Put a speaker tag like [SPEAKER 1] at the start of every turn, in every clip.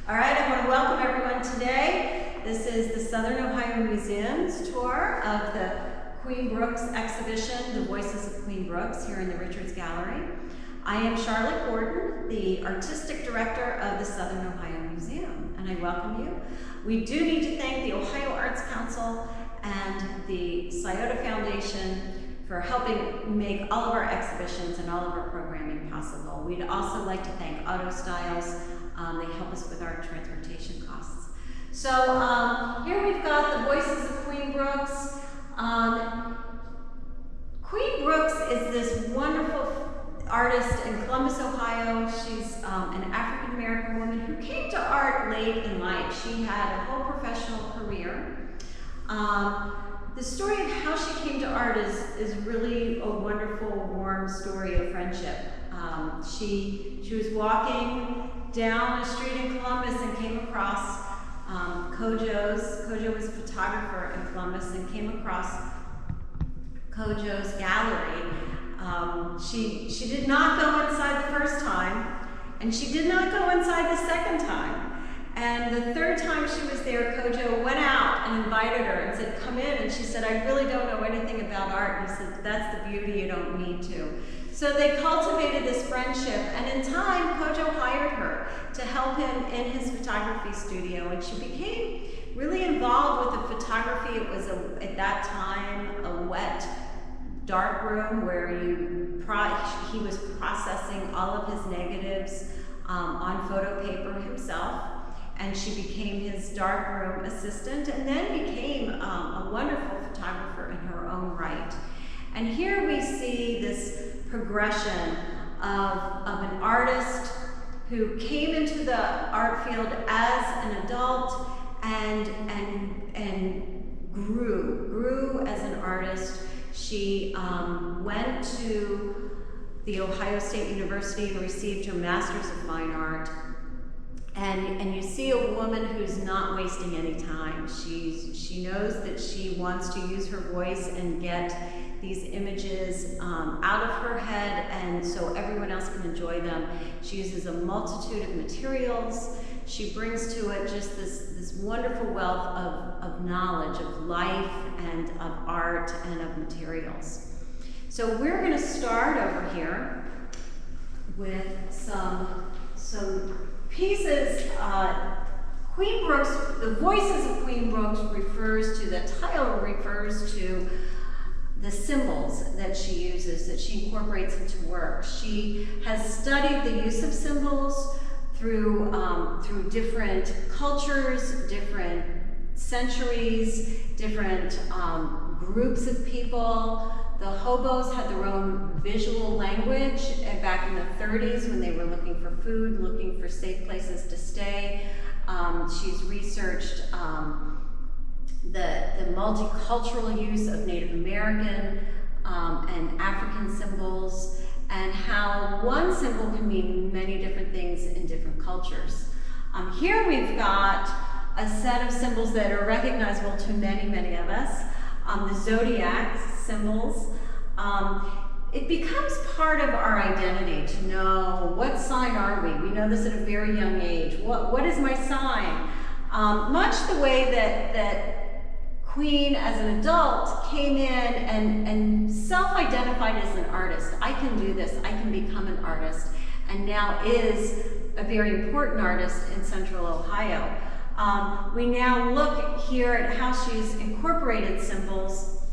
[SPEAKER 1] All right, I want to welcome everyone today. This is the Southern Ohio Museum's tour of the Queen Brooks exhibition, The Voices of Queen Brooks, here in the Richards Gallery. I am Charlotte Gordon, the Artistic Director of the Southern Ohio Museum, and I welcome you. We do need to thank the Ohio Arts Council and the Scioto Foundation for helping make all of our exhibitions and all of our programming possible. We'd also like to thank Auto Styles. They help us with our transportation costs. So here we've got the Voices of Queen Brooks. Queen Brooks is this wonderful artist in Columbus, Ohio. She's an African-American woman who came to art late in life. She had a whole professional career. The story of how she came to art is really a wonderful, warm story of friendship. She was walking down a street in Columbus and came across Kojo was a photographer in Columbus and came across Kojo's gallery. She did not go inside the first time, and she did not go inside the second time. And the third time she was there, Kojo went out and invited her and said, "Come in." And she said, "I really don't know anything about art." And he said, "That's the beauty, you don't need to." So they cultivated this friendship, and in time, Kojo hired her to help him in his photography studio, and she became really involved with the photography. It was, at that time, a wet, dark room where he was processing all of his negatives on photo paper himself. And she became his darkroom assistant and then became a wonderful photographer in her own right. And here we see this progression of an artist who came into the art field as an adult and grew as an artist. She went to the Ohio State University and received her Master's of Fine Art. And you see a woman who's not wasting any time. She knows that she wants to use her voice and get these images out of her head, and so everyone else can enjoy them. She uses a multitude of materials. She brings to it just this wonderful wealth of knowledge, of life, and of art, and of materials. So we're going to start over here with some pieces. Queen Brooks, the Voices of Queen Brooks the title refers to the symbols that she uses, that she incorporates into work. She has studied the use of symbols through different cultures, different centuries, different groups of people. The hobos had their own visual language back in the 30s when they were looking for food, looking for safe places to stay. She's researched the multicultural use of Native American and African symbols, and how one symbol can mean many different things in different cultures. Here we've got a set of symbols that are recognizable to many of us. The zodiac symbols. It becomes part of our identity to know what sign are we. We know this at a very young age. What is my sign? Much the way that Queen, as an adult, came in and self-identified as an artist. I can do this. I can become an artist, and now is a very important artist in Central Ohio. We now look here at how she's incorporated symbols,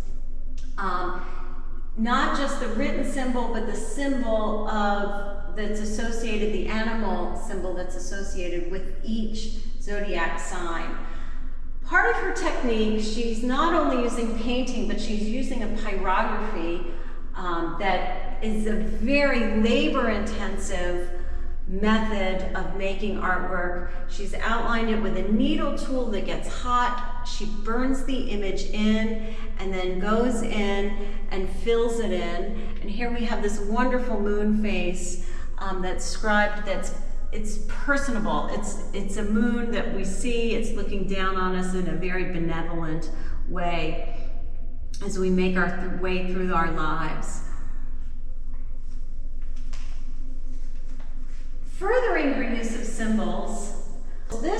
[SPEAKER 1] not just the written symbol, but the symbol that's associated, the animal symbol that's associated with each zodiac sign. Part of her technique, she's not only using painting, but she's using a pyrography that is a very labor-intensive method of making artwork. She's outlined it with a needle tool that gets hot. She burns the image in and then goes in and fills it in. And here we have this wonderful moon face that's scribed, it's personable. It's a moon that we see. It's looking down on us in a very benevolent way as we make our way through our lives. Furthering her use of symbols, this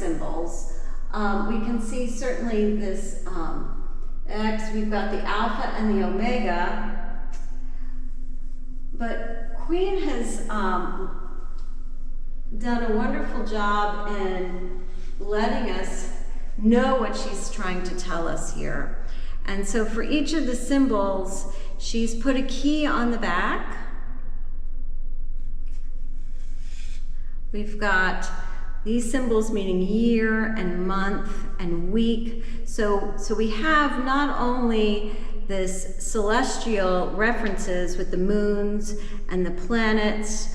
[SPEAKER 1] symbols, we can see certainly this X, we've got the alpha and the omega, but Queen has done a wonderful job in letting us know what she's trying to tell us here. And so for each of the symbols, she's put a key on the back. We've got these symbols meaning year and month and week. So we have not only this celestial references with the moons and the planets,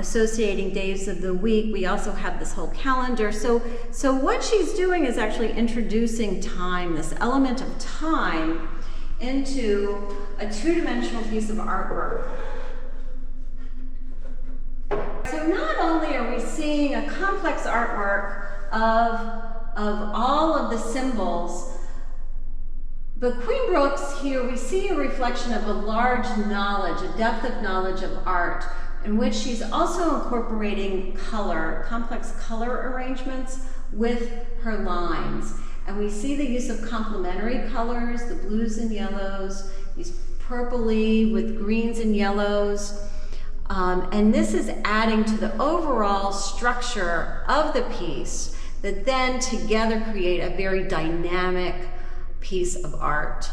[SPEAKER 1] associating days of the week. We also have this whole calendar. So what she's doing is actually introducing time, this element of time, into a two-dimensional piece of artwork. So not only are we seeing a complex artwork of all of the symbols, but Queen Brooks here, we see a reflection of a large knowledge, a depth of knowledge of art, in which she's also incorporating color, complex color arrangements with her lines. And we see the use of complementary colors, the blues and yellows, these purpley with greens and yellows. And this is adding to the overall structure of the piece that then together create a very dynamic piece of art.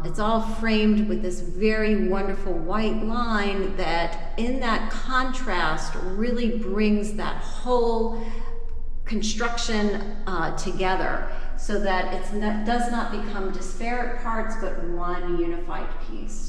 [SPEAKER 1] It's all framed with this very wonderful white line that in that contrast really brings that whole construction together so that it does not become disparate parts but one unified piece.